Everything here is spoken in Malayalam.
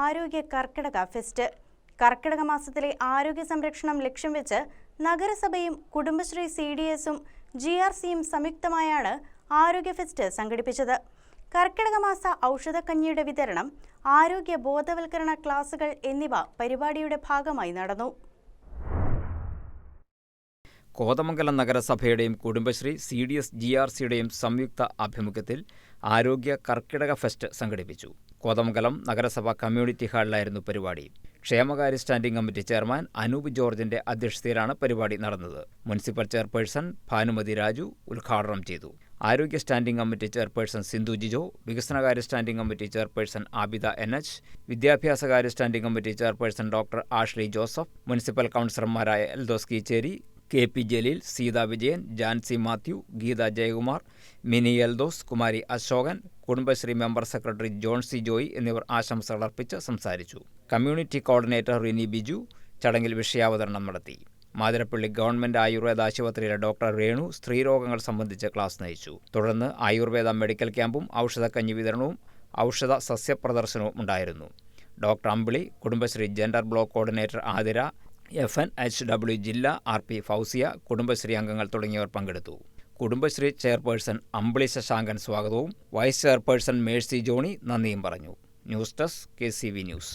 ആരോഗ്യ കർക്കിടക ഫെസ്റ്റ്. കർക്കിടക മാസത്തിലെ ആരോഗ്യ സംരക്ഷണം ലക്ഷ്യം വെച്ച് നഗരസഭയും കുടുംബശ്രീ CDSഉം GRCയും സംയുക്തമായാണ് ആരോഗ്യ ഫെസ്റ്റ് സംഘടിപ്പിച്ചത്. കർക്കിടക മാസ ഔഷധക്കഞ്ഞിയുടെ വിതരണം, ആരോഗ്യ ബോധവൽക്കരണ ക്ലാസുകൾ എന്നിവ പരിപാടിയുടെ ഭാഗമായി നടന്നു. കോതമംഗലം നഗരസഭയുടെയും കുടുംബശ്രീ CDS GRCയുടെയും സംയുക്ത ആഭിമുഖ്യത്തിൽ ആരോഗ്യ കർക്കിടക ഫെസ്റ്റ് സംഘടിപ്പിച്ചു. കോതമംഗലം നഗരസഭ കമ്മ്യൂണിറ്റി ഹാളിലായിരുന്നു പരിപാടി. ക്ഷേമകാര്യ സ്റ്റാൻഡിംഗ് കമ്മിറ്റി ചെയർമാൻ അനൂപ് ജോർജിന്റെ അധ്യക്ഷതയിലാണ് പരിപാടി നടന്നത്. മുനിസിപ്പൽ ചെയർപേഴ്സൺ ഭാനുമതി രാജു ഉദ്ഘാടനം ചെയ്തു. ആരോഗ്യ standing committee chairperson Sindhu Jijo, വികസനകാര്യ standing committee chairperson Abida NH, വിദ്യാഭ്യാസകാര്യ standing committee chairperson doctor Ashley Joseph, municipal കൗൺസിലർമാരായ Eldhose Keecheri, KP Jaleel, Seetha Vijayan, Jancy Mathew, Geetha Jayakumar, Mini Eldhose, Kumari Ashokan, Kudumbashree member secretary John C Joy എന്നിവർ ആശംസകൾ അർപ്പിച്ച് സംസാരിച്ചു. കമ്മ്യൂണിറ്റി കോർഡിനേറ്റർ റിനി ബിജു ചടങ്ങിൽ വിഷയാവതരണം നടത്തി. മാതിരപ്പള്ളി ഗവൺമെന്റ് ആയുർവേദ ആശുപത്രിയിലെ ഡോക്ടർ രേണു സ്ത്രീരോഗങ്ങൾ സംബന്ധിച്ച് ക്ലാസ് നയിച്ചു. തുടർന്ന് ആയുർവേദ മെഡിക്കൽ ക്യാമ്പും ഔഷധക്കഞ്ഞി വിതരണവും ഔഷധ സസ്യ പ്രദർശനവും ഉണ്ടായിരുന്നു. Doctor Ambili, Kudumbashree gender block coordinator Athira, FNHW ജില്ലാ RP ഫൗസിയ, കുടുംബശ്രീ അംഗങ്ങൾ തുടങ്ങിയവർ പങ്കെടുത്തു. കുടുംബശ്രീ ചെയർപേഴ്സൺ അമ്പിളി ശശാങ്കൻ സ്വാഗതവും വൈസ് ചെയർപേഴ്സൺ മേഴ്സി ജോണി നന്ദിയും പറഞ്ഞു. News desk KCV news.